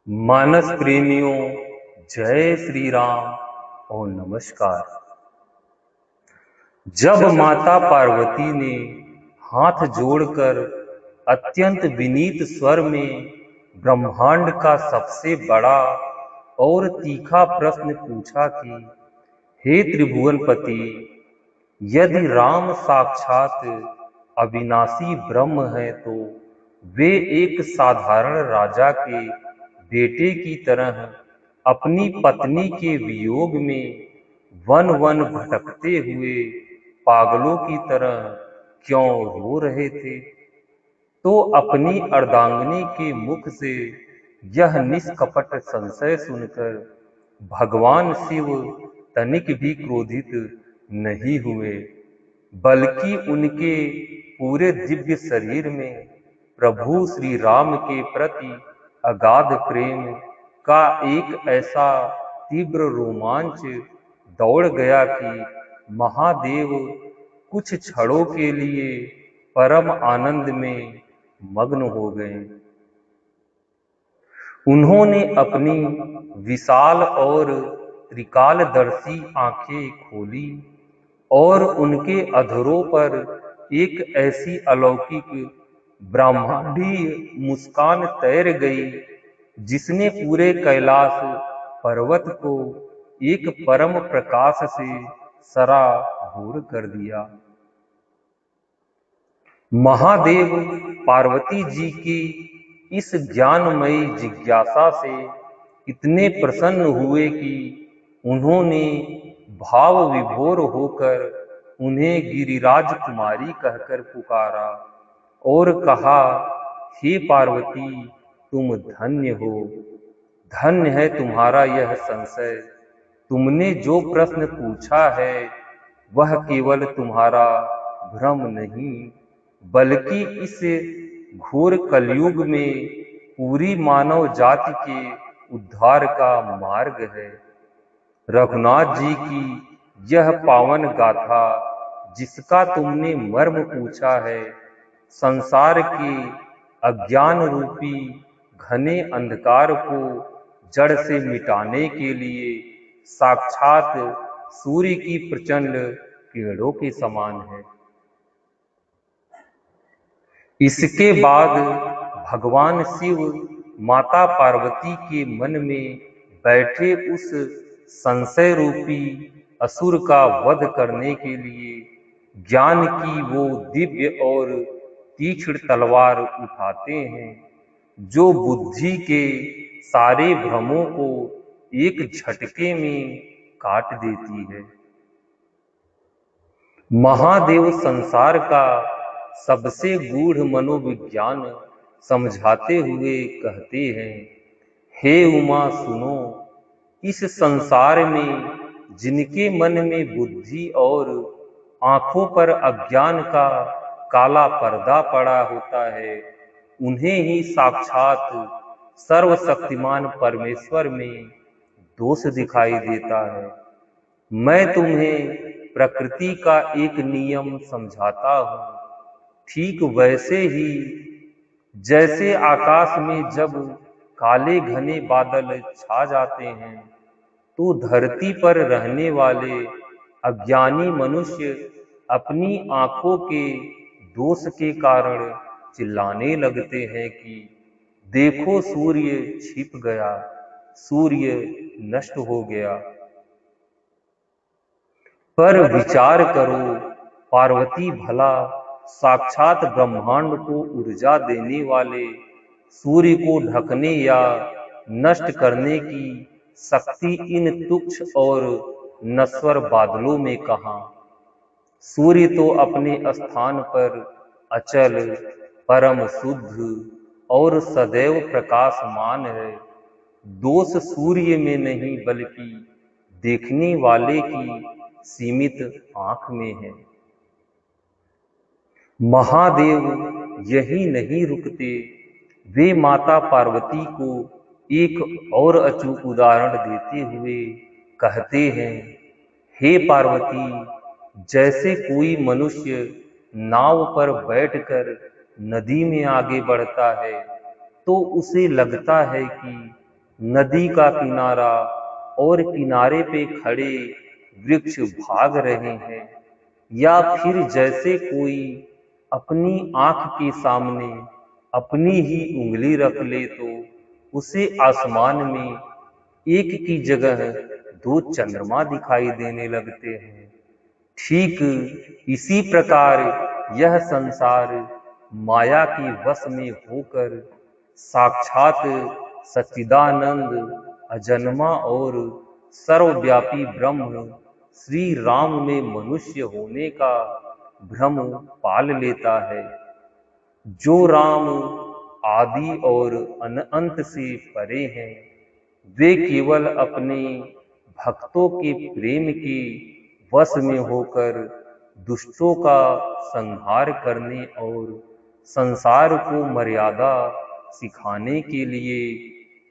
मानस प्रेमियों, जय श्री राम और नमस्कार। जब माता पार्वती ने हाथ जोड़कर अत्यंत विनीत स्वर में ब्रह्मांड का सबसे बड़ा और तीखा प्रश्न पूछा कि हे त्रिभुवनपति, यदि राम साक्षात अविनाशी ब्रह्म है तो वे एक साधारण राजा के बेटे की तरह अपनी पत्नी के वियोग में वन वन भटकते हुए पागलों की तरह क्यों रो रहे थे। तो अपनी अर्धांगिनी के मुख से यह निष्कपट संशय सुनकर भगवान शिव तनिक भी क्रोधित नहीं हुए, बल्कि उनके पूरे दिव्य शरीर में प्रभु श्री राम के प्रति अगाध प्रेम का एक ऐसा तीव्र रोमांच दौड़ गया कि महादेव कुछ क्षणों के लिए परम आनंद में मग्न हो गए। उन्होंने अपनी विशाल और त्रिकालदर्शी आंखें खोली और उनके अधरों पर एक ऐसी अलौकिक ब्रह्मांडीय मुस्कान तैर गई जिसने पूरे कैलाश पर्वत को एक परम प्रकाश से सराबोर कर दिया। महादेव पार्वती जी की इस ज्ञानमयी जिज्ञासा से इतने प्रसन्न हुए कि उन्होंने भाव विभोर होकर उन्हें गिरिराज कुमारी कहकर पुकारा और कहा, हे पार्वती, तुम धन्य हो, धन्य है तुम्हारा यह संशय। तुमने जो प्रश्न पूछा है वह केवल तुम्हारा भ्रम नहीं, बल्कि इस घोर कलयुग में पूरी मानव जाति के उद्धार का मार्ग है। रघुनाथ जी की यह पावन गाथा जिसका तुमने मर्म पूछा है, संसार के अज्ञान रूपी घने अंधकार को जड़ से मिटाने के लिए साक्षात सूर्य की प्रचंड किरणों के समान है। इसके बाद भगवान शिव माता पार्वती के मन में बैठे उस संशय रूपी असुर का वध करने के लिए ज्ञान की वो दिव्य और तीक्ष्ण तलवार उठाते हैं जो बुद्धि के सारे भ्रमों को एक झटके में काट देती है। महादेव संसार का सबसे गूढ़ मनोविज्ञान समझाते हुए कहते हैं, हे उमा सुनो, इस संसार में जिनके मन में बुद्धि और आंखों पर अज्ञान का काला पर्दा पड़ा होता है, उन्हें ही साक्षात सर्वशक्तिमान परमेश्वर में दोष दिखाई देता है। मैं तुम्हें प्रकृति का एक नियम समझाता हूँ। ठीक वैसे ही जैसे आकाश में जब काले घने बादल छा जाते हैं तो धरती पर रहने वाले अज्ञानी मनुष्य अपनी आंखों के दोष के कारण चिल्लाने लगते हैं कि देखो, सूर्य छिप गया, सूर्य नष्ट हो गया। पर विचार करो, पार्वती भला साक्षात ब्रह्मांड को ऊर्जा देने वाले सूर्य को ढकने या नष्ट करने की शक्ति इन तुच्छ और नश्वर बादलों में कहां? सूर्य तो अपने स्थान पर अचल, परम शुद्ध और सदैव प्रकाशमान है। दोष सूर्य में नहीं बल्कि देखने वाले की सीमित आंख में है। महादेव यही नहीं रुकते, वे माता पार्वती को एक और अचूक उदाहरण देते हुए कहते हैं, हे पार्वती, जैसे कोई मनुष्य नाव पर बैठकर नदी में आगे बढ़ता है तो उसे लगता है कि नदी का किनारा और किनारे पे खड़े वृक्ष भाग रहे हैं, या फिर जैसे कोई अपनी आंख के सामने अपनी ही उंगली रख ले तो उसे आसमान में एक की जगह दो चंद्रमा दिखाई देने लगते हैं। ठीक इसी प्रकार यह संसार माया के वश में होकर साक्षात सच्चिदानंद अजन्मा और सर्वव्यापी ब्रह्म श्री राम में मनुष्य होने का भ्रम पाल लेता है। जो राम आदि और अनंत से परे हैं, वे केवल अपने भक्तों के प्रेम के वश में होकर दुष्टों का संहार करने और संसार को मर्यादा सिखाने के लिए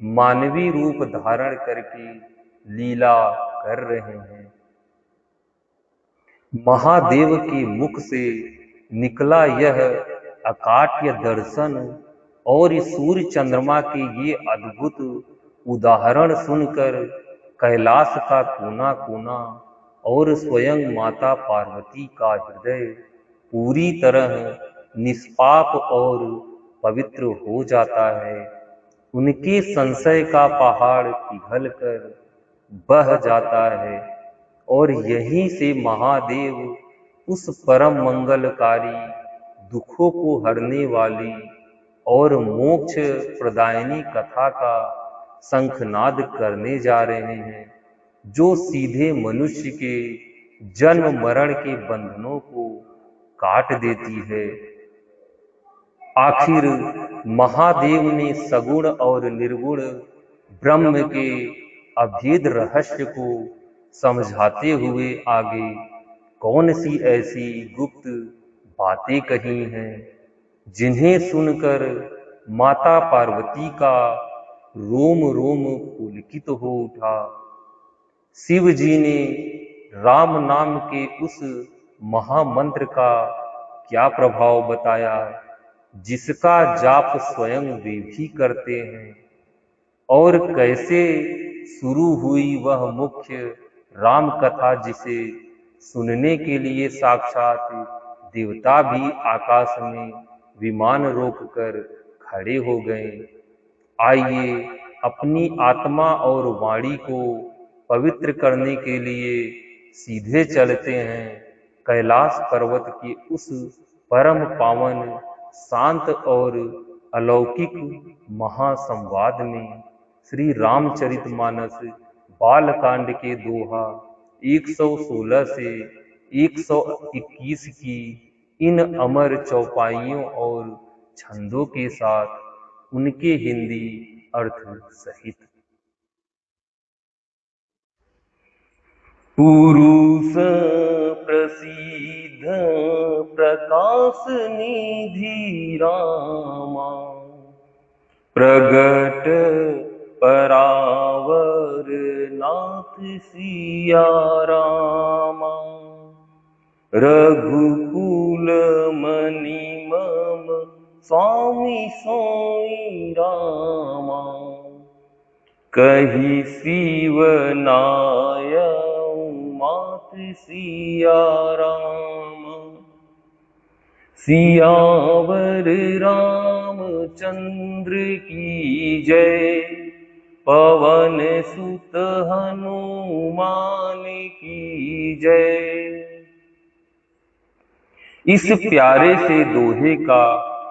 मानवीय रूप धारण करके लीला कर रहे हैं। महादेव के मुख से निकला यह अकाट्य दर्शन और सूर्य चंद्रमा के ये अद्भुत उदाहरण सुनकर कैलाश का कोना कोना और स्वयं माता पार्वती का हृदय पूरी तरह निष्पाप और पवित्र हो जाता है। उनके संशय का पहाड़ पिघलकर बह जाता है और यहीं से महादेव उस परम मंगलकारी, दुखों को हरने वाली और मोक्ष प्रदायिनी कथा का शंखनाद करने जा रहे हैं, जो सीधे मनुष्य के जन्म मरण के बंधनों को काट देती है। आखिर महादेव ने सगुण और निर्गुण ब्रह्म के अभेद रहस्य को समझाते हुए आगे कौन सी ऐसी गुप्त बातें कही हैं, जिन्हें सुनकर माता पार्वती का रोम रोम पुलकित हो उठा। शिव जी ने राम नाम के उस महामंत्र का क्या प्रभाव बताया, जिसका जाप स्वयं वे भी करते हैं, और कैसे शुरू हुई वह मुख्य राम कथा, जिसे सुनने के लिए साक्षात देवता भी आकाश में विमान रोककर खड़े हो गए। आइए अपनी आत्मा और वाणी को पवित्र करने के लिए सीधे चलते हैं कैलाश पर्वत के उस परम पावन, शांत और अलौकिक महासंवाद में। श्री रामचरितमानस बालकांड के दोहा 116 से 121 की इन अमर चौपाइयों और छंदों के साथ उनके हिंदी अर्थ सहित। पुरुष प्रसिद्ध प्रकाश निधि रामा, प्रगट परावर नाथ सिया रामा। रघुकुल मणि मम स्वामी सोई रामा, कही शिव नाय मात सिया राम। सियावर रामचंद्र की जय, पवन सुत हनुमान की जय। इस प्यारे से दोहे का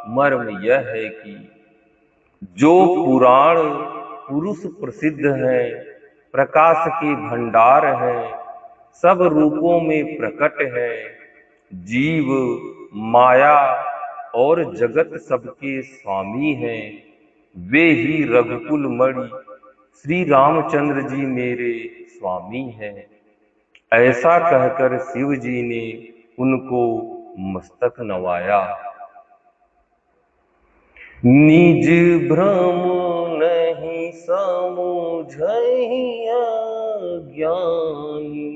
मर्म यह है कि जो पुराण पुरुष प्रसिद्ध है, प्रकाश के भंडार है, सब रूपों में प्रकट है, जीव माया और जगत सबके स्वामी हैं, वे ही रघुकुल मणि श्री रामचंद्र जी मेरे स्वामी हैं। ऐसा कहकर शिव जी ने उनको मस्तक नवाया। निज भ्रम नहीं समझहि अज्ञानी,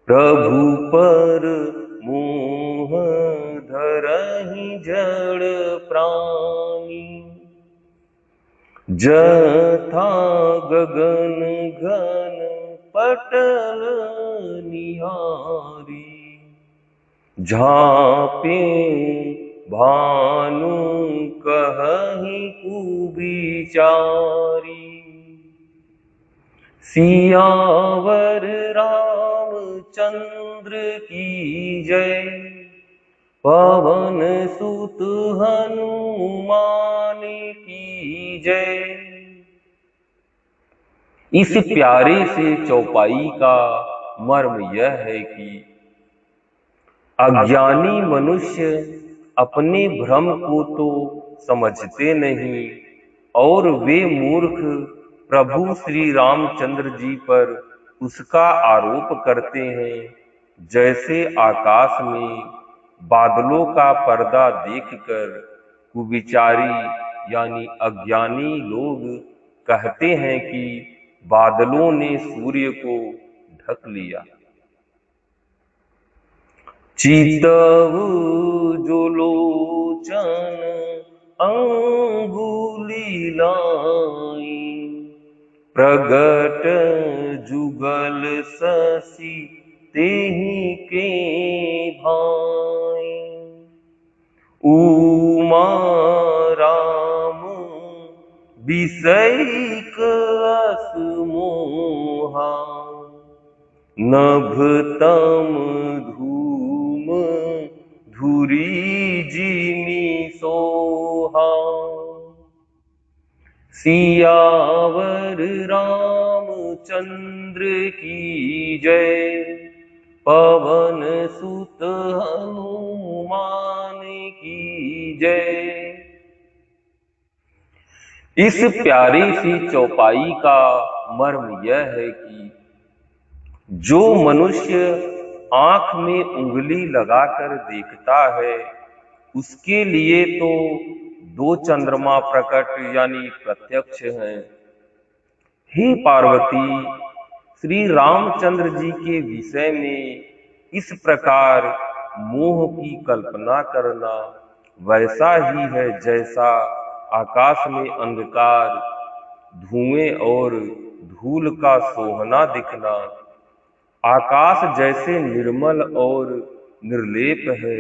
प्रभु पर मोह धरहि जड़ प्राणी। जथा गगन घन पटल निहारी, झांपे भानु कहि कुविचारी। सियावर रामचंद्र की जय, पवन सुत हनुमान की जय। इस प्यारे से चौपाई का मर्म यह है कि अज्ञानी मनुष्य अपने भ्रम को तो समझते नहीं और वे मूर्ख प्रभु श्री रामचंद्र जी पर उसका आरोप करते हैं। जैसे आकाश में बादलों का पर्दा देखकर कुविचारी यानी अज्ञानी लोग कहते हैं कि बादलों ने सूर्य को ढक लिया। चितव जो लोचन अंगुली लाई, प्रगट जुगल शशि तेहि के भाई। उमा राम विषयिक अस मोहा, नभ तम धूम धुरी जिमि सोहा। सियावर रामचंद्र की जय, पवन सुत हनुमान की जय। इस प्यारी सी चौपाई का मर्म यह है कि जो मनुष्य आंख में उंगली लगाकर देखता है उसके लिए तो दो चंद्रमा प्रकट यानी प्रत्यक्ष हैं। हे पार्वती, श्री रामचंद्र जी के विषय में इस प्रकार मोह की कल्पना करना वैसा ही है जैसा आकाश में अंधकार, धुएं और धूल का सोहना दिखना। आकाश जैसे निर्मल और निर्लेप है,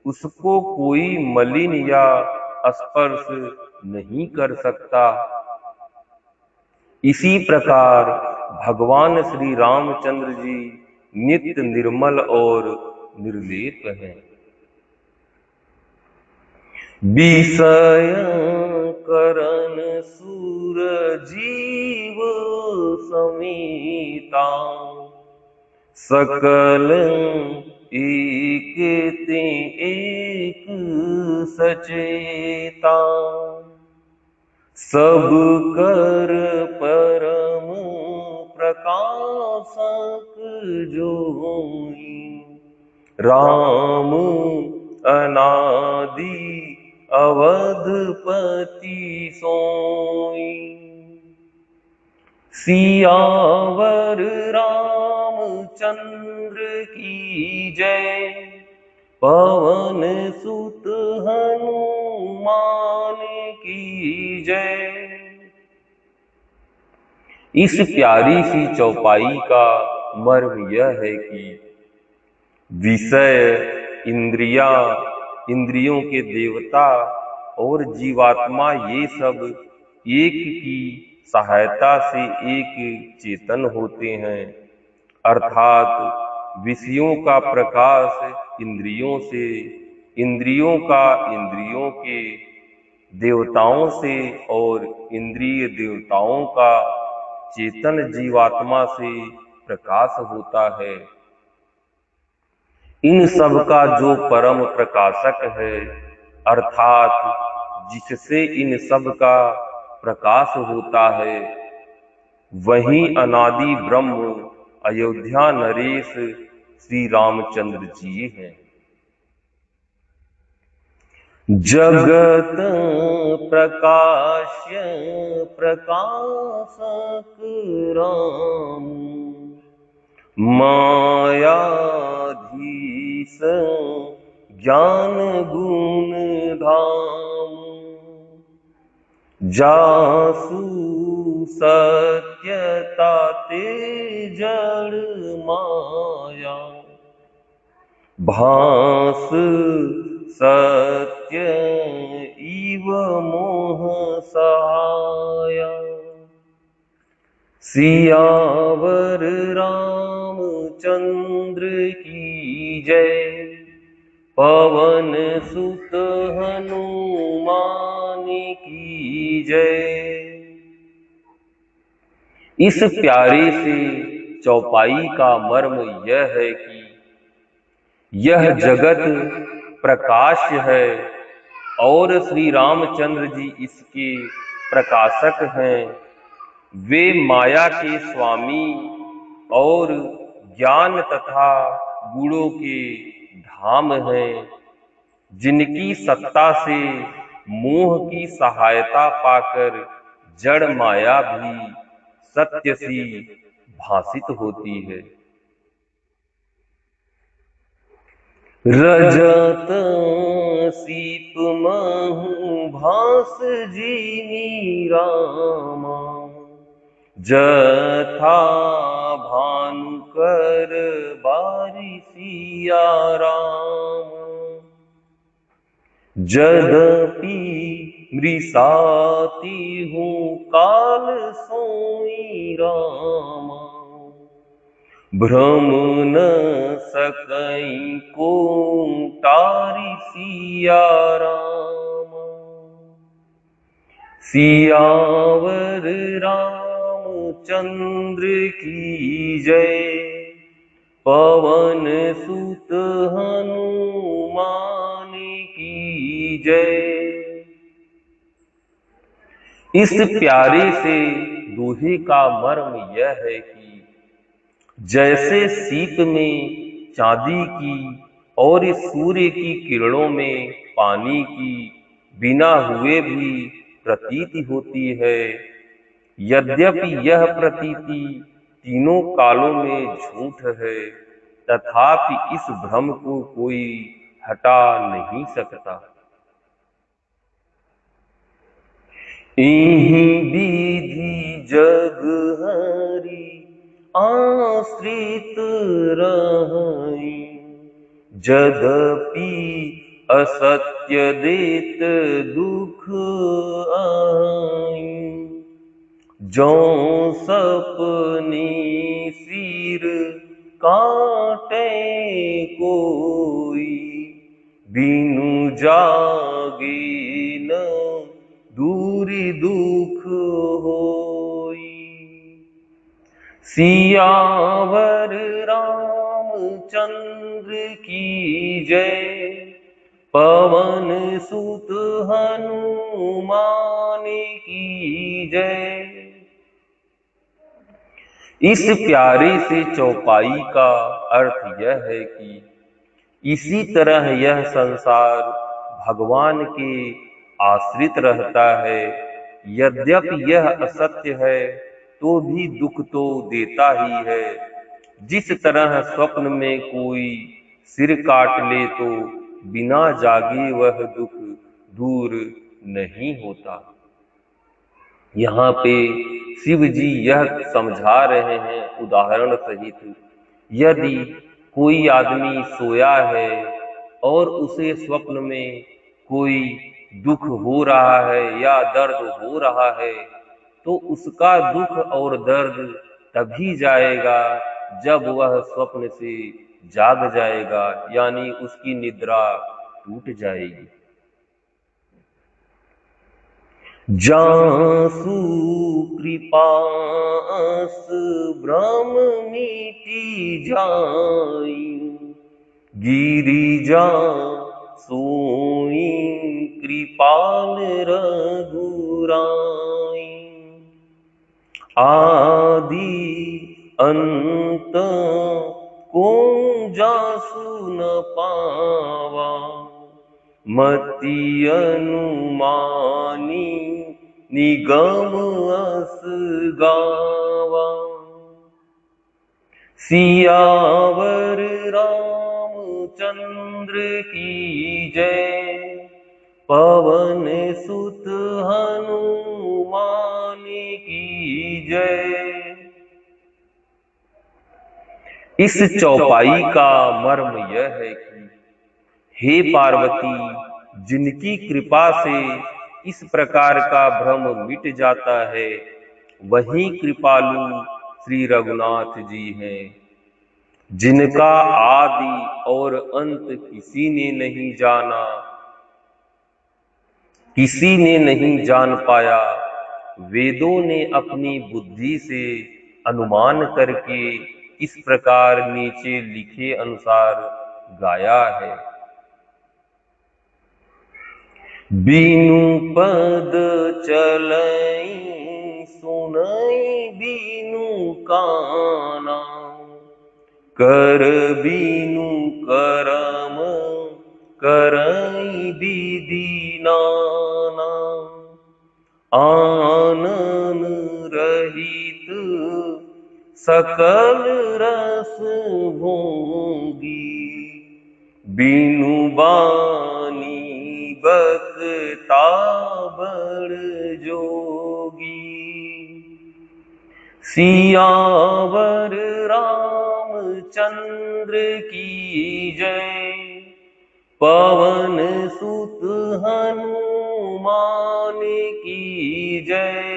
उसको कोई मलिन या स्पर्श नहीं कर सकता। इसी प्रकार भगवान श्री रामचंद्र जी नित्य निर्मल और निर्लेप हैं। विषय करन सुर जीव समेता, सकल एक ते एक सचेता। सब कर परम प्रकाशक जोई, राम अनादि अवधपति सोई। सियावर रामचंद्र की जय, पवन सुत हनुमान की जय। इस प्यारी सी चौपाई का मर्म यह है कि विषय, इंद्रियों के देवता और जीवात्मा ये सब एक की सहायता से एक चेतन होते हैं। अर्थात विषयों का प्रकाश इंद्रियों से, इंद्रियों का इंद्रियों के देवताओं से और इंद्रिय देवताओं का चेतन जीवात्मा से प्रकाश होता है। इन सब का जो परम प्रकाशक है, अर्थात जिससे इन सब का प्रकाश होता है, वही अनादि ब्रह्म अयोध्या नरेश श्री रामचंद्र जी हैं। जगत प्रकाश्य प्रकाशक राम, मायाधीश ज्ञान गुण धाम। जासु सत्यता ते जड़ माया, भास सत्य इव मोह सहाया। सियावर रामचंद्र की जय, पवन सुत हनुमान की जय। इस प्यारे से चौपाई का मर्म यह है कि यह जगत प्रकाश है और श्री रामचंद्र जी इसके प्रकाशक हैं। वे माया के स्वामी और ज्ञान तथा गुणों के धाम हैं, जिनकी सत्ता से मोह की सहायता पाकर जड़ माया भी सत्य सी भासित होती है। रजत सीप महु भास जीनी रामा, जथा भानु कर बारी सिया राम। जदपि मृषाति हूँ काल सोई रामा, भ्रम न सकई को तारी सिया राम। सियावर रामचंद्र की जय, पवन सुत हनुमान की जय। इस प्यारे से दोहे का मर्म यह है कि जैसे शीत में चांदी की और सूर्य की किरणों में पानी की बिना हुए भी प्रतीति होती है, यद्यपि यह प्रतीति तीनों कालों में झूठ है, तथापि इस भ्रम को कोई हटा नहीं सकता। इहि विधि जग हरि आश्रित रहई, जदपि असत्य देत दुख आई। जो सपने सिर काटे कोई, बिनु जागे न दूरी दुख होई। सियावर रामचंद्र की जय, पवन सुत हनुमान की जय। इस प्यारे से चौपाई का अर्थ यह है कि इसी तरह यह संसार भगवान के आश्रित रहता है, यद्यपि यह असत्य है तो भी दुख तो देता ही है। जिस तरह स्वप्न में कोई सिर काट ले तो बिना जागे वह दुख दूर नहीं होता। यहाँ पे शिव जी यह समझा रहे हैं उदाहरण सहित, यदि कोई आदमी सोया है और उसे स्वप्न में कोई दुख हो रहा है या दर्द हो रहा है, तो उसका दुख और दर्द तभी जाएगा जब वह स्वप्न से जाग जाएगा, यानी उसकी निद्रा टूट जाएगी। जासु कृपास भ्रम मिटी जाई, गिरिजा सोई कृपाल रघुराई। आदि अंत को जासु न पावा, मति अनुमानी निगम अस गावा। सियावर रामचंद्र की जय, पवन सुत हनुमान हनुमान की जय। इस चौपाई का मर्म यह है कि हे पार्वती, जिनकी कृपा से इस प्रकार का भ्रम मिट जाता है, वही कृपालु श्री रघुनाथ जी हैं, जिनका आदि और अंत किसी ने नहीं जाना, किसी ने नहीं जान पाया। वेदों ने अपनी बुद्धि से अनुमान करके इस प्रकार नीचे लिखे अनुसार गाया है। बीनु पद चलई सुनई बीनु काना, कर बीनु करम करई विधि नाना। आनन रहित सकल रस भोगी, बीनु बानी बक्ता बड़ जोगी। सियावर रामचंद्र की जय, पवन सुत हनुमान की जय।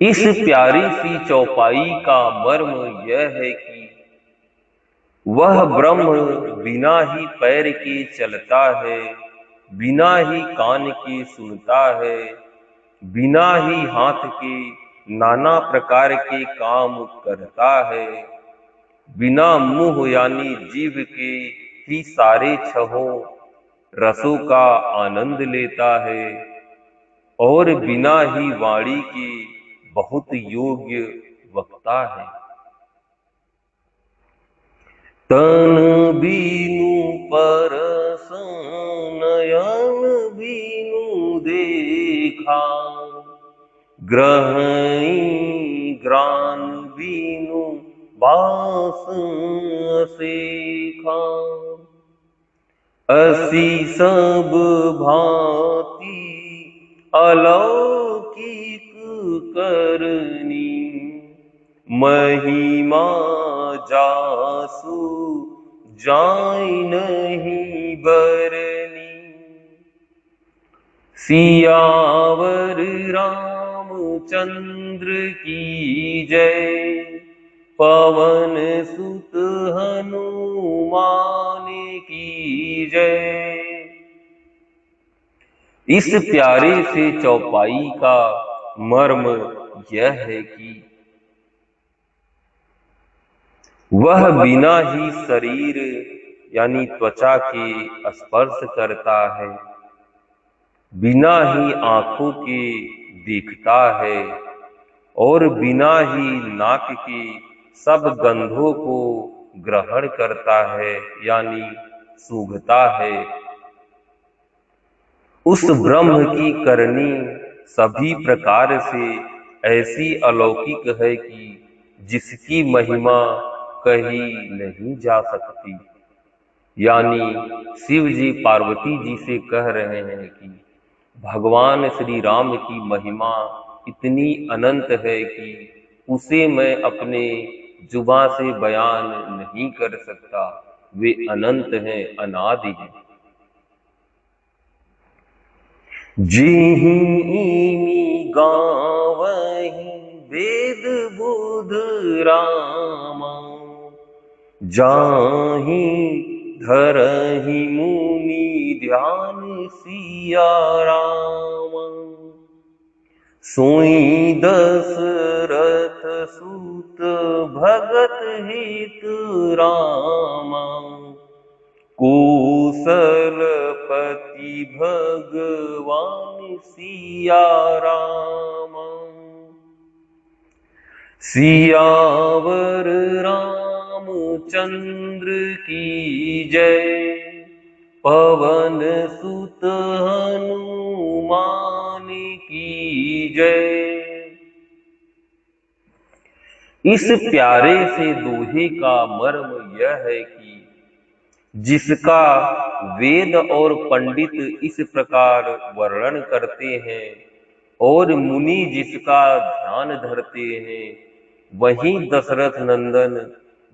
इस प्यारी सी चौपाई का मर्म यह है कि वह ब्रह्म बिना ही पैर के चलता है, बिना ही कान के सुनता है, बिना ही हाथ के नाना प्रकार के काम करता है, बिना मुंह यानी जीभ के ही सारे छहों रसों का आनंद लेता है, और बिना ही वाणी के बहुत योग्य वक्ता है। तन बीनु परस नयन बीनु देखा, ग्रहई ग्रान बीनु बास सेखा। असी सब भांति अलौकिक करनी, महिमा जासु जाय नहीं बरनी। सियावर रामचंद्र की जय, पवन सुत हनुमान की जय। इस प्यारे से चौपाई का मर्म यह है कि वह बिना ही शरीर यानी त्वचा के स्पर्श करता है, बिना ही आंखों के देखता है, और बिना ही नाक के सब गंधों को ग्रहण करता है यानी सूंघता है। उस ब्रह्म की करनी सभी प्रकार से ऐसी अलौकिक है कि जिसकी महिमा कही नहीं जा सकती। यानी शिव जी पार्वती जी से कह रहे हैं कि भगवान श्री राम की महिमा इतनी अनंत है कि उसे मैं अपने जुबां से बयान नहीं कर सकता। वे अनंत हैं, अनादि हैं। जिहि गावहि वेद बुध रामा, जाहि धरहि मुनि ध्यान सिया रामा। सोई दशरथ सुत भगत हित रामा, कौशलपति भगवान सिया रामा। सियावर रामचंद्र की जय, पवन सुत हनुमान की जय। इस प्यारे से दोहे का मर्म यह है कि जिसका वेद और पंडित इस प्रकार वर्णन करते हैं और मुनि जिसका ध्यान धरते हैं, वही दशरथ नंदन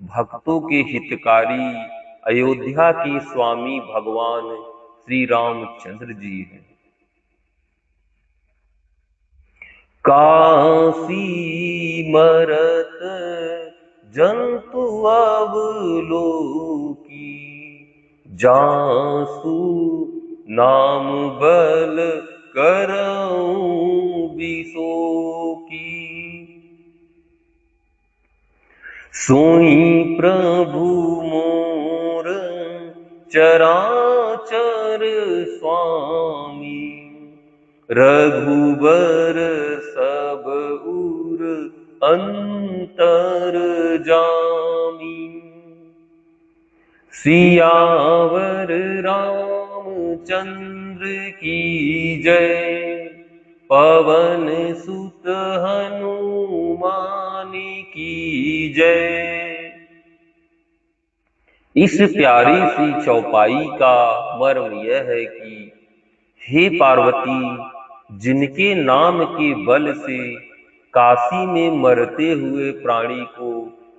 भक्तों के हितकारी अयोध्या के स्वामी भगवान श्री रामचंद्र जी हैं। काशी मरत जंतु अवलोकी, जासु नाम बल करऊं बिसोकी। सोई प्रभु मोर चराचर स्वामी, रघुबर सब उर अंतर जामी। सियावर रामचंद्र की जय, पवन सुत हनुमान की जय। इस प्यारी सी चौपाई का मर्म यह है कि हे पार्वती, जिनके नाम के बल से काशी में मरते हुए प्राणी को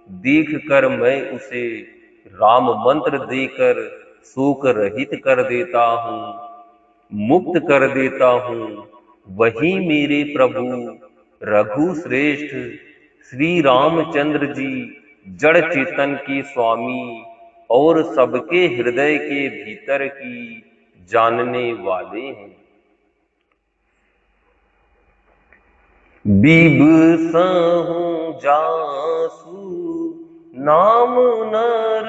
देखकर मैं उसे राम मंत्र देकर शोक रहित कर देता हूँ, मुक्त कर देता हूँ, वही मेरे प्रभु रघु श्रेष्ठ श्री रामचंद्र जी जड़ चेतन के स्वामी और सबके हृदय के भीतर की जानने वाले हैं। बिबसहु जासु नाम नर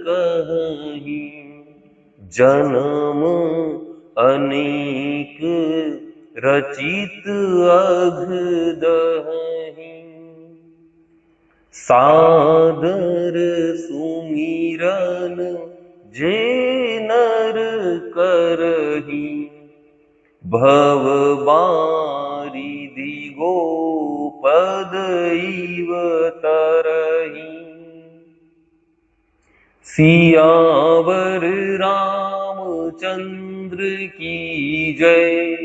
कहि, जन्म अनेक रचित अघदहि। सादर सुमिरन जे नर करहि, भव बारिधि गोपद इव तरहि। सियावर रामचंद्र की जय,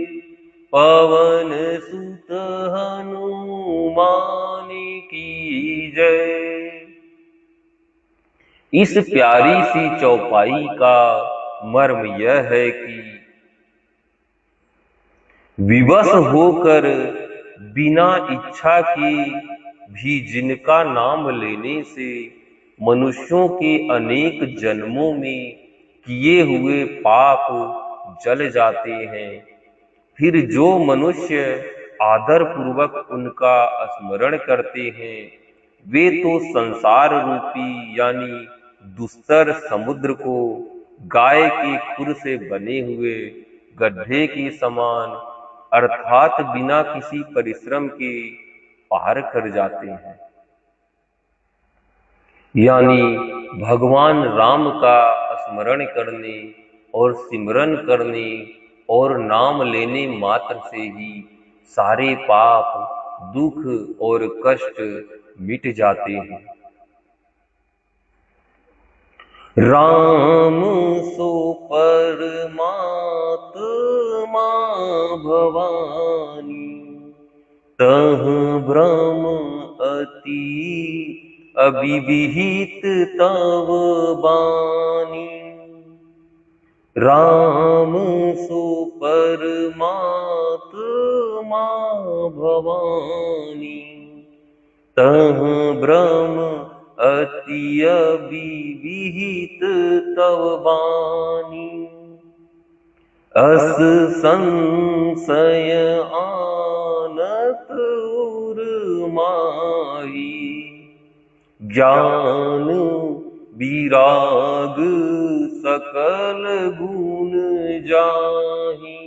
पवन सुत हनुमान की जय। इस प्यारी सी चौपाई का मर्म यह है कि विवश होकर बिना इच्छा के भी जिनका नाम लेने से मनुष्यों के अनेक जन्मों में किए हुए पाप जल जाते हैं, फिर जो मनुष्य आदर पूर्वक उनका स्मरण करते हैं, वे तो संसार रूपी यानी दुस्तर समुद्र को गाय के खुर से बने हुए गड्ढे के समान अर्थात बिना किसी परिश्रम के पार कर जाते हैं। यानी भगवान राम का स्मरण करने और सिमरन करने और नाम लेने मात्र से ही सारे पाप, दुख और कष्ट मिट जाते हैं। राम सो परमात्मा भवानी, तह ब्रह्म अति अविविहित तव बानी। राम सो परमात्मा भवानी, तह ब्रह्म अति अविविहित तव बानी। अस संशय आनत उर माही, ज्ञान विराग सकल गुण जाहि।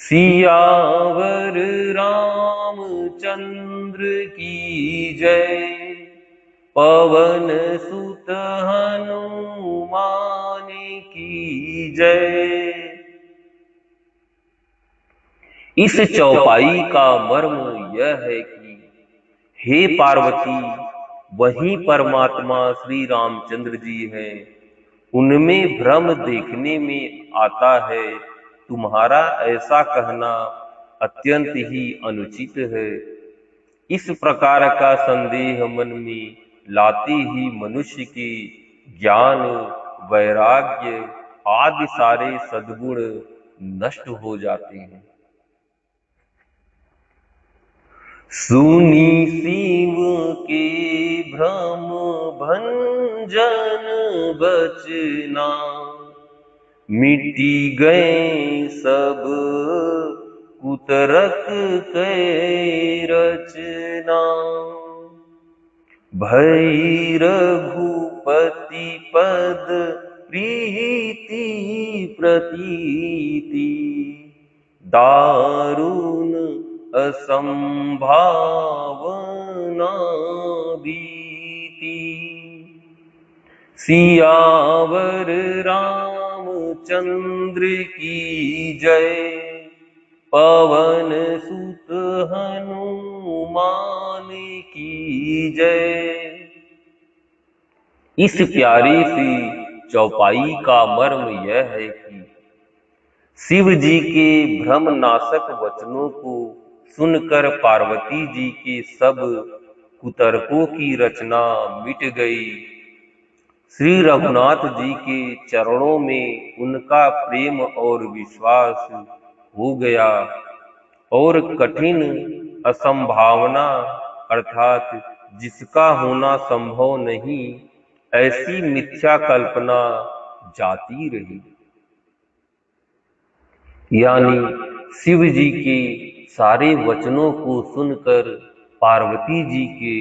सियावर रामचंद्र की जय, पवन सुत हनुमान की जय। इस चौपाई का मर्म यह है कि हे पार्वती, वही परमात्मा श्री रामचंद्र जी हैं। उनमें भ्रम देखने में आता है। तुम्हारा ऐसा कहना अत्यंत ही अनुचित है। इस प्रकार का संदेह मन में लाते ही मनुष्य के ज्ञान, वैराग्य आदि सारे सद्गुण नष्ट हो जाते हैं। सुनी शिव के भ्रम भंजन बचना, मिटी गए सब कुतरक के रचना। भई रघुपति पद प्रीति प्रतीति, दारुण असंभावना भीति। सियावर रामचंद्र की जय, पवन सुत हनुमान की जय। इस प्यारी सी चौपाई का मर्म यह है कि शिव जी के भ्रम नाशक वचनों को सुनकर पार्वती जी के सब कुतर्कों की रचना मिट गई। श्री रघुनाथ जी के चरणों में उनका प्रेम और विश्वास हो गया और कठिन असंभावना अर्थात जिसका होना संभव नहीं, ऐसी मिथ्या कल्पना जाती रही। यानी शिव जी के सारे वचनों को सुनकर पार्वती जी के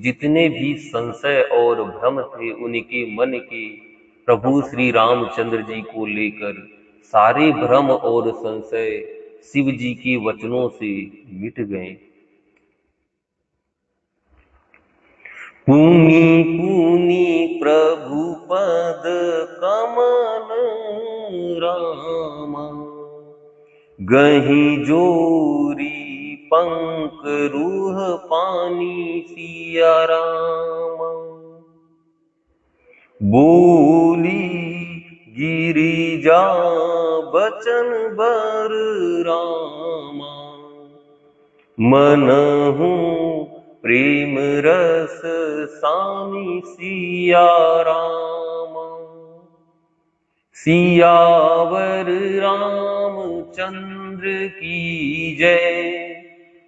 जितने भी संशय और भ्रम थे उनके मन के प्रभु श्री रामचंद्र जी को लेकर सारे भ्रम और संशय शिव जी के वचनों से मिट गए। पुनि पुनि प्रभु पद कमल रामा, गही जोरी पंक रूह पानी सिया रामा। बोली गिरिजा बचन बर रामा, मनहु प्रेम रस सानी सिया रामा। सियावर रामचंद्र की जय,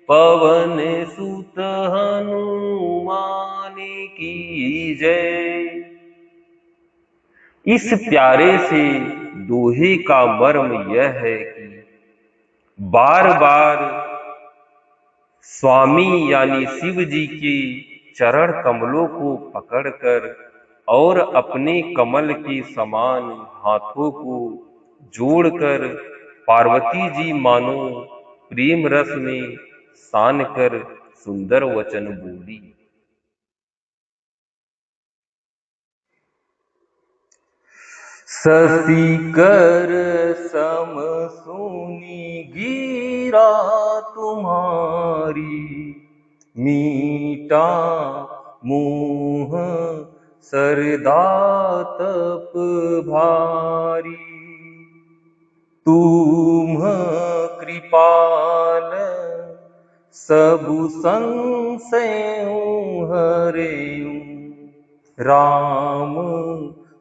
पवन सुत हनुमान की जय। इस प्यारे से दोहे का मर्म यह है कि बार बार स्वामी यानी शिव जी के चरण कमलों को पकड़कर और अपने कमल के समान हाथों को जोड़कर पार्वती जी मानो प्रेम रस में सान कर सुंदर वचन बोली। शशिकर सम सुनी गिरा तुम्हारी, मीठा मोह सरदा तप भारी। तुम कृपाल सबु संशय हरेऊ, राम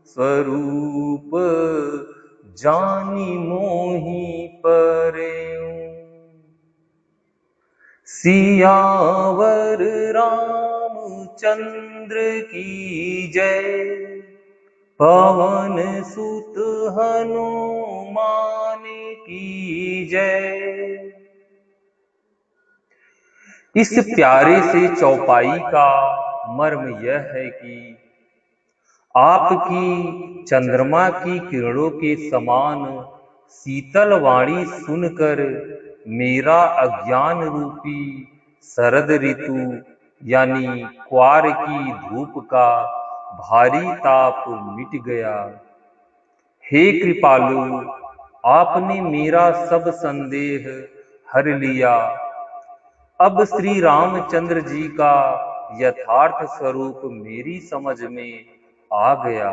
स्वरूप जानी मोहि परेऊ। सियावर रामचंद्र की जय, पवन सुत हनुमान की जय। इस प्यारे से चौपाई का मर्म यह है कि आपकी चंद्रमा की किरणों के समान शीतल वाणी सुनकर मेरा अज्ञान रूपी शरद ऋतु यानी क्वार की धूप का भारी ताप मिट गया। हे कृपालु, आपने मेरा सब संदेह हर लिया। अब श्री रामचंद्र जी का यथार्थ स्वरूप मेरी समझ में आ गया।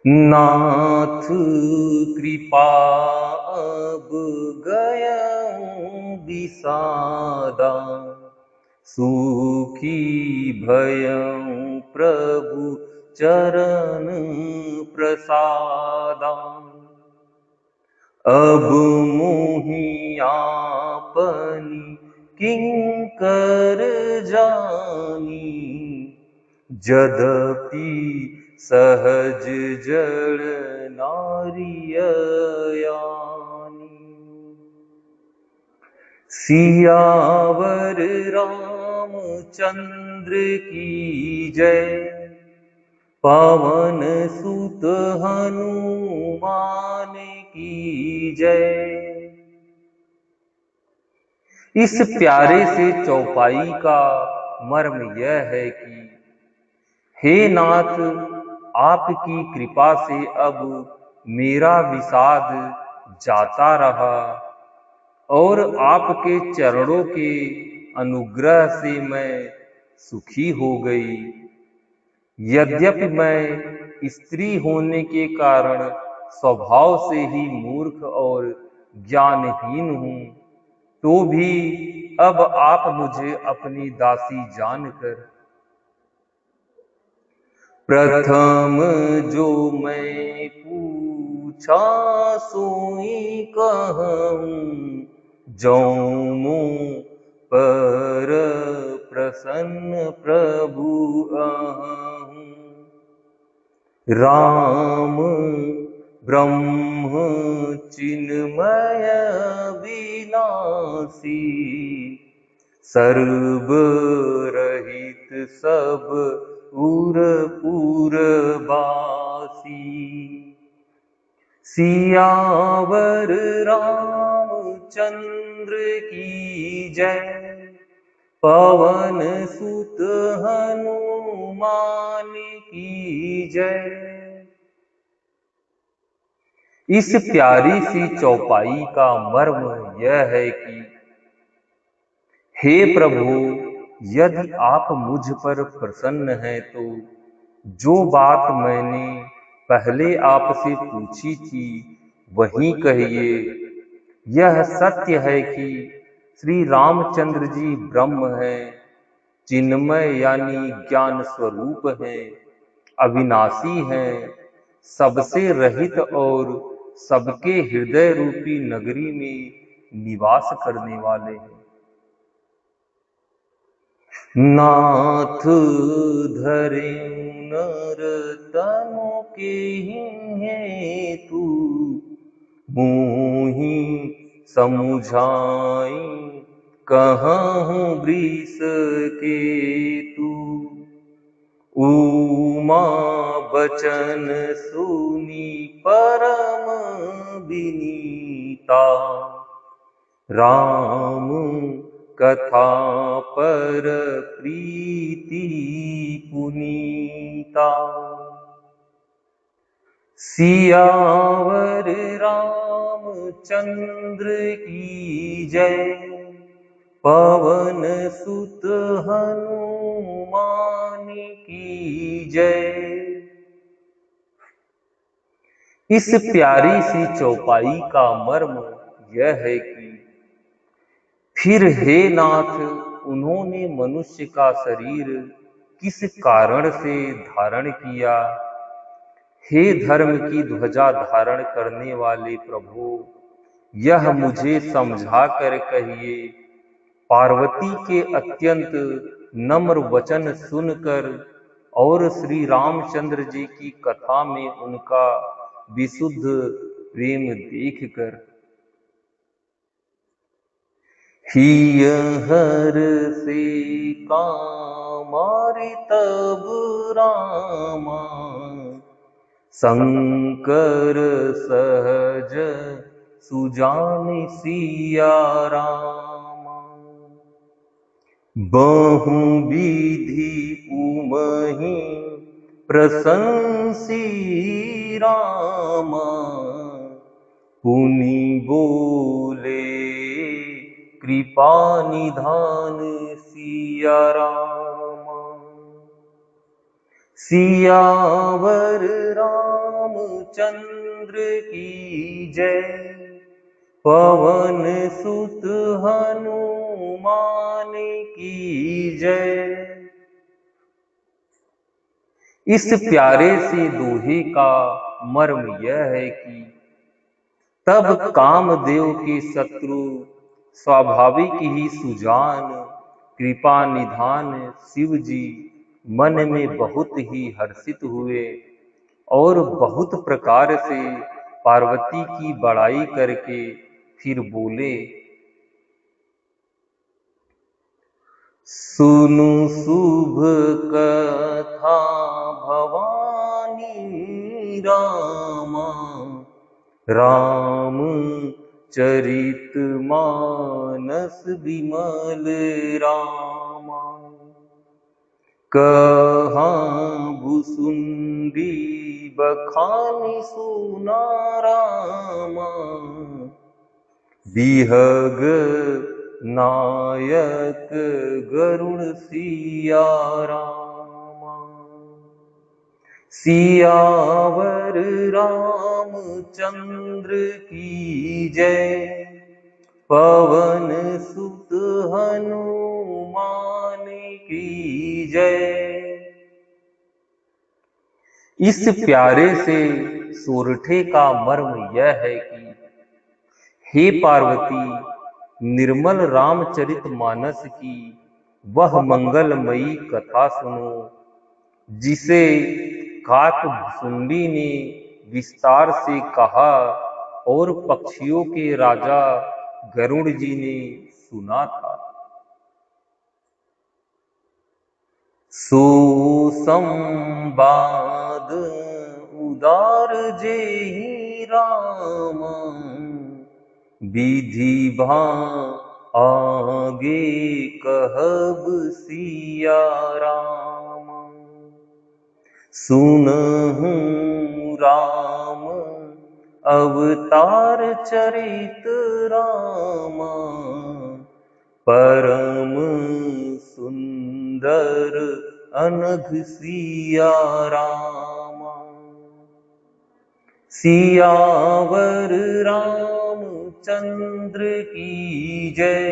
नाथ कृपा अब गयं विषादा, सुखी भयं प्रभु चरण प्रसादा। अब मोहि आपनी किंकर जानी, यद्यपि सहज जड़ नारिययानी। सियावर रामचंद्र की जय, पवन सुत हनुमान की जय। इस प्यारे से चौपाई का मर्म यह है कि हे नाथ, आपकी कृपा से अब मेरा विषाद जाता रहा और आपके चरणों के अनुग्रह से मैं सुखी हो गई। यद्यपि मैं स्त्री होने के कारण स्वभाव से ही मूर्ख और ज्ञानहीन हूँ, तो भी अब आप मुझे अपनी दासी जानकर प्रथम जो मैं पूछा सोई कहूँ, जौं मुँह पर प्रसन्न प्रभु अहं। राम ब्रह्म चिन्मय विनाशी, सर्वरहित सब उर पुरवासी। सियावर रामचंद्र की जय, पवन सुत हनुमान की जय। इस प्यारी सी चौपाई का मर्म यह है कि हे प्रभु, यदि आप मुझ पर प्रसन्न हैं तो जो बात मैंने पहले आपसे पूछी थी वही कहिए। यह सत्य है कि श्री रामचंद्र जी ब्रह्म हैं, चिन्मय यानी ज्ञान स्वरूप हैं, अविनाशी हैं, सबसे रहित और सबके हृदय रूपी नगरी में निवास करने वाले हैं। नाथ धरे नर तनु के हेतु, मोहि समुझाई कहूँ वृष केतु। उमा बचन सुनी परम विनीता, राम कथा पर प्रीति पुनीता। सियावर रामचंद्र की जय, पवन सुत हनुमान की जय। इस प्यारी सी चौपाई का मर्म यह है कि फिर हे नाथ, उन्होंने मनुष्य का शरीर किस कारण से धारण किया? हे धर्म की ध्वजा धारण करने वाले प्रभु, यह मुझे समझा कर कहिए। पार्वती के अत्यंत नम्र वचन सुनकर और श्री रामचंद्र जी की कथा में उनका विशुद्ध प्रेम देखकर हिय हर से कामारि तब रामा, शंकर सहज सुजानि सिया रामा। बहु विधि उमहि प्रशंसी रामा, पुनि बोले कृपा निधान सिया राम। सियावर रामचंद्र की जय, पवन सुत हनुमान की जय। इस प्यारे से दोहे का मर्म यह है कि तब कामदेव के शत्रु स्वाभाविक ही सुजान कृपा निधान शिव जी मन में बहुत ही हर्षित हुए और बहुत प्रकार से पार्वती की बड़ाई करके फिर बोले, सुनु शुभ कथा भवानी रामा, राम चरित मानस विमल रामा। कहाँ भुसुंडी बखानी सुना रामा, बिहग नायक गरुड़ सिया रामा। सियावर रामचंद्र की जय, पवन सुत हनुमान की जय। इस प्यारे से सोरठे का मर्म यह है कि हे पार्वती, निर्मल रामचरित मानस की वह मंगलमयी कथा सुनो जिसे काकभुसुंडी ने विस्तार से कहा और पक्षियों के राजा गरुड़ जी ने सुना था। सो संवाद उदार जेहि रामा, विधि भा आगे कहब सिया राम। सुनहु राम अवतार चरित रामा, परम सुंदर अनघ सिया रामा। सियावर रामचंद्र की जय,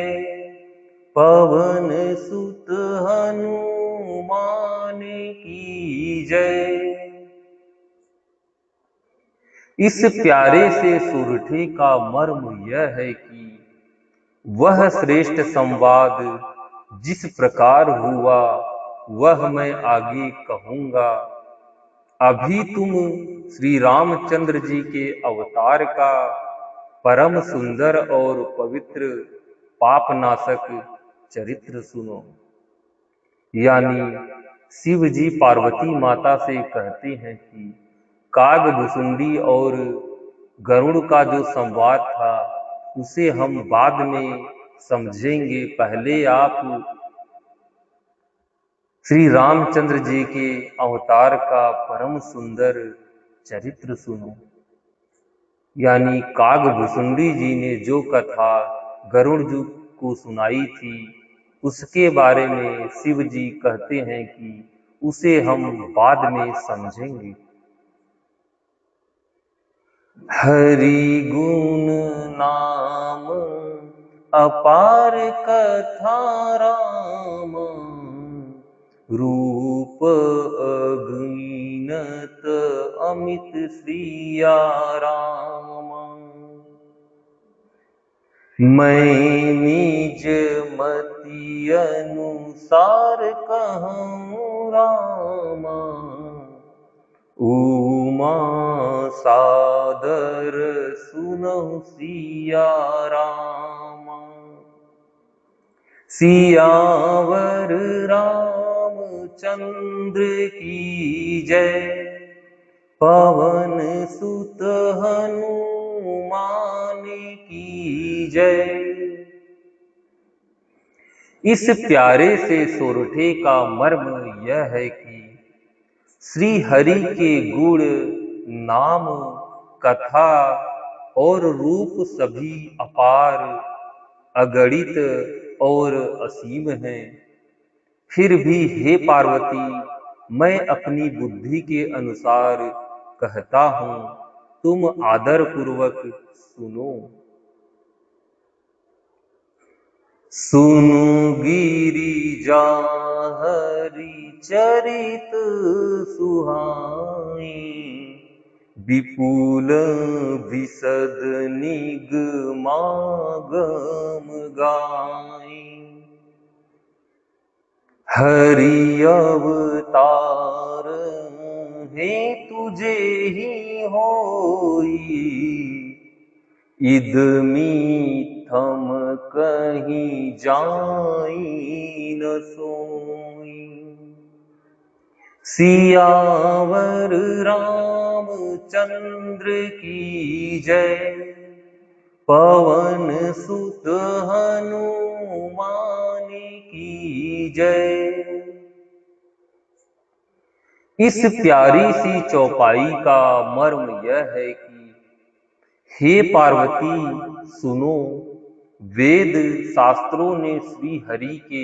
पवन सुत हनुमान की जय। इस प्यारे से सोरठे का मर्म यह है कि वह श्रेष्ठ संवाद जिस प्रकार हुआ वह मैं आगे कहूंगा। अभी तुम श्री रामचंद्र जी के अवतार का परम सुंदर और पवित्र पापनाशक चरित्र सुनो। यानी शिव जी पार्वती माता से कहते हैं कि काकभुसुंडी और गरुड़ का जो संवाद था उसे हम बाद में समझेंगे, पहले आप श्री रामचंद्र जी के अवतार का परम सुंदर चरित्र सुनो। यानी काकभुसुंडी जी ने जो कथा गरुड़ जी को सुनाई थी उसके बारे में शिव जी कहते हैं कि उसे हम बाद में समझेंगे। हरि गुण नाम अपार कथा राम, रूप अगणित अमित सिया राम। मैं निज मति अनुसार कहूँ रामा, उमा सादर सुनहु सिया रामा। सियावर रामचंद्र की जय, पवन सुत हनुमान की जय। इस प्यारे से सोरठे का मर्म यह है कि श्री हरि के गुण नाम कथा और रूप सभी अपार अगणित और असीम हैं। फिर भी हे पार्वती, मैं अपनी बुद्धि के अनुसार कहता हूँ, तुम आदर पूर्वक सुनो। सुनु गिरिजा हरि चरित सुहाई, विपुल विशद निगमागम गाई। हरि अवतार है तुझे ही होई, इदमी थम कहीं जाई न सोई। सियावर रामचंद्र की जय, पवन सुत हनुमान की जय। इस प्यारी सी चौपाई का मर्म यह है कि हे पार्वती सुनो, वेद शास्त्रों ने श्री हरि के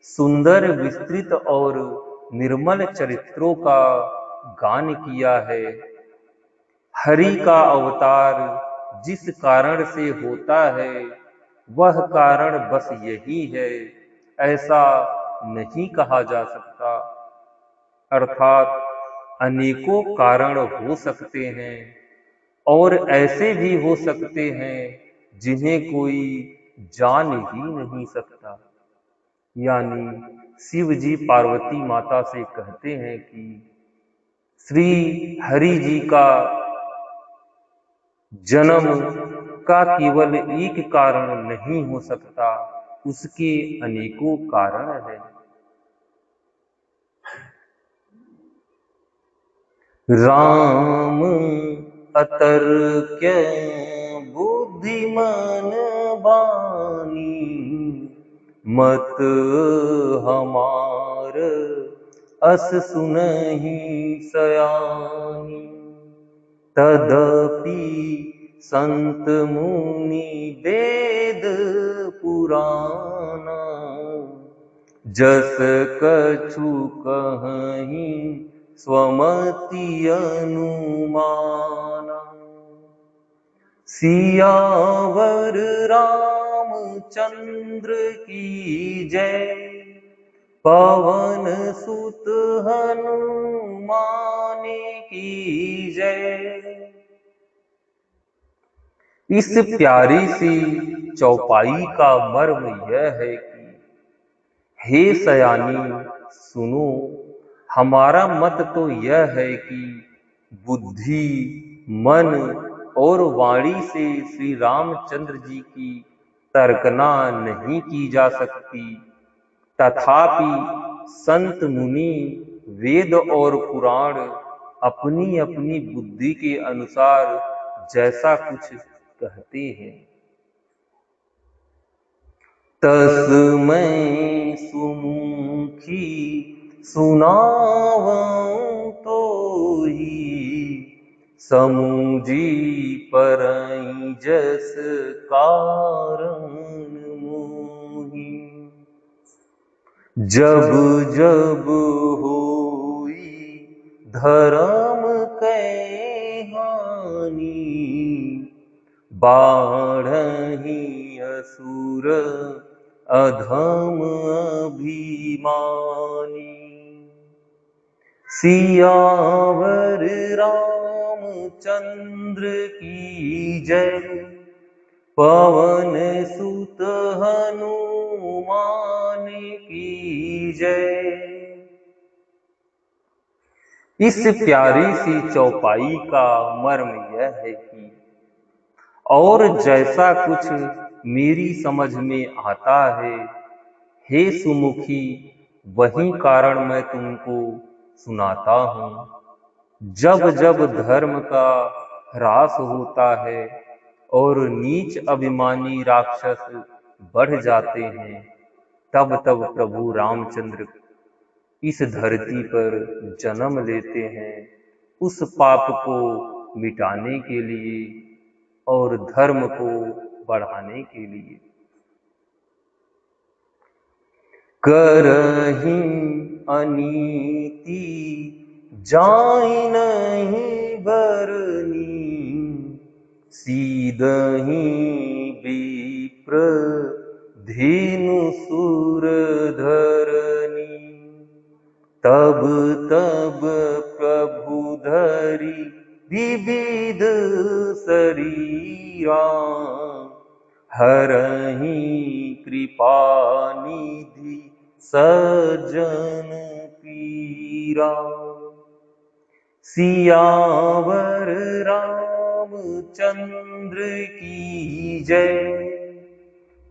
सुंदर विस्तृत और निर्मल चरित्रों का गान किया है। हरि का अवतार जिस कारण से होता है वह कारण बस यही है, ऐसा नहीं कहा जा सकता। अर्थात अनेकों कारण हो सकते हैं और ऐसे भी हो सकते हैं जिन्हें कोई जान ही नहीं सकता। यानी शिव जी पार्वती माता से कहते हैं कि श्री हरि जी का जन्म का केवल एक कारण नहीं हो सकता, उसके अनेकों कारण हैं। राम अतर्क्य बुद्धिमान बानी, मत हमार अस सुनहि सयानी। तदपि संत मुनि वेद पुराना, जस कछु कहीं स्वमति अनुमाना। सियावर रामचंद्र की जय, पवन सुत हनुमान की जय। इस प्यारी सी चौपाई का मर्म यह है कि हे सयानी सुनो, हमारा मत तो यह है कि बुद्धि, मन और वाणी से श्री रामचंद्र जी की तर्कना नहीं की जा सकती। तथापि संत मुनि, वेद और पुराण अपनी अपनी बुद्धि के अनुसार जैसा कुछ कहते हैं। तस्मै सुमुखी सुनावं तोहि, समूजी परई जस कारण मोहि। जब जब होई धर्म कै हानि, बाढ़हि असुर अधम अभिमानी। सियावर रामचंद्र की जय, पवन सुत हनुमान की जय। इस प्यारी सी चौपाई का मर्म यह है कि और जैसा कुछ मेरी समझ में आता है, हे सुमुखी, वही कारण मैं तुमको सुनाता हूँ। जब जब धर्म का ह्रास होता है और नीच अभिमानी राक्षस बढ़ जाते हैं, तब तब प्रभु रामचंद्र इस धरती पर जन्म लेते हैं, उस पाप को मिटाने के लिए और धर्म को बढ़ाने के लिए। करहिं अनीति जाहि नहीं बरनी, सीदहि विप्र धेनु सुर धरनी। तब तब प्रभु धरि विविध शरीरा, हरहि कृपा निधि सज्जन पीरा। सियावर रामचंद्र की जय,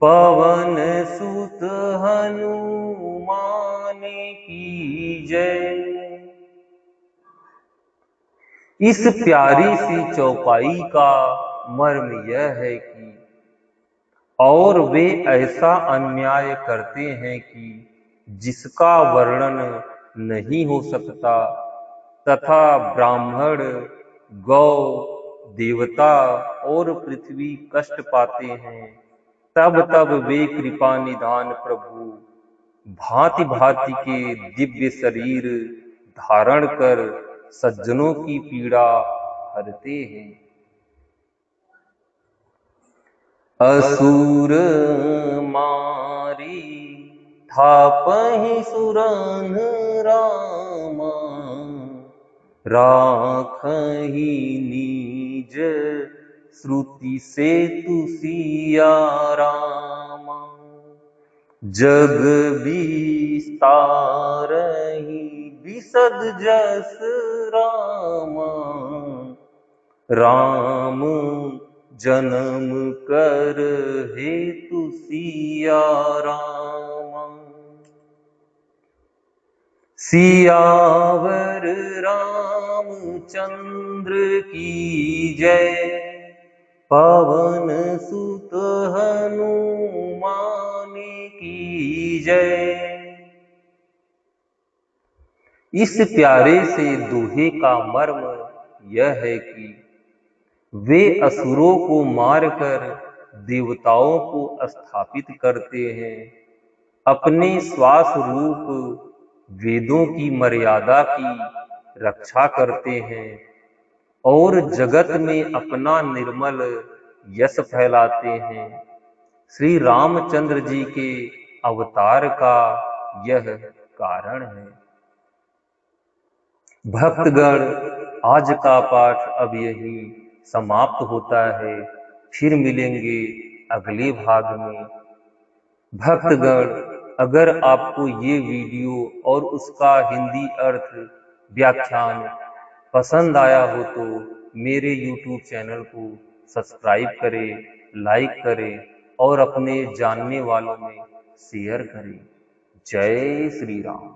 पवन सुत हनुमान की जय। इस प्यारी सी चौपाई का मर्म यह है कि और वे ऐसा अन्याय करते हैं कि जिसका वर्णन नहीं हो सकता, तथा ब्राह्मण, गौ, देवता और पृथ्वी कष्ट पाते हैं। तब तब वे कृपा निधान प्रभु भांति भांति के दिव्य शरीर धारण कर सज्जनों की पीड़ा हरते हैं। असुर मारी थापहि सुरन रामा, राखहि निज श्रुति से तुसिया रामा। जग विस्तारहि विशद जस रामा, राम जन्म कर हेतु सिया रामा। सियावर रामचंद्र की जय, पवन सुत हनुमान की जय। इस प्यारे से दोहे का मर्म यह है कि वे असुरों को मारकर देवताओं को स्थापित करते हैं, अपने श्वास रूप वेदों की मर्यादा की रक्षा करते हैं और जगत में अपना निर्मल यश फैलाते हैं। श्री रामचंद्र जी के अवतार का यह कारण है। भक्तगण, आज का पाठ अब यही समाप्त होता है। फिर मिलेंगे अगले भाग में। भक्तगण, अगर आपको ये वीडियो और उसका हिंदी अर्थ व्याख्यान पसंद आया हो तो मेरे YouTube चैनल को सब्सक्राइब करें, लाइक करें और अपने जानने वालों में शेयर करें। जय श्री राम।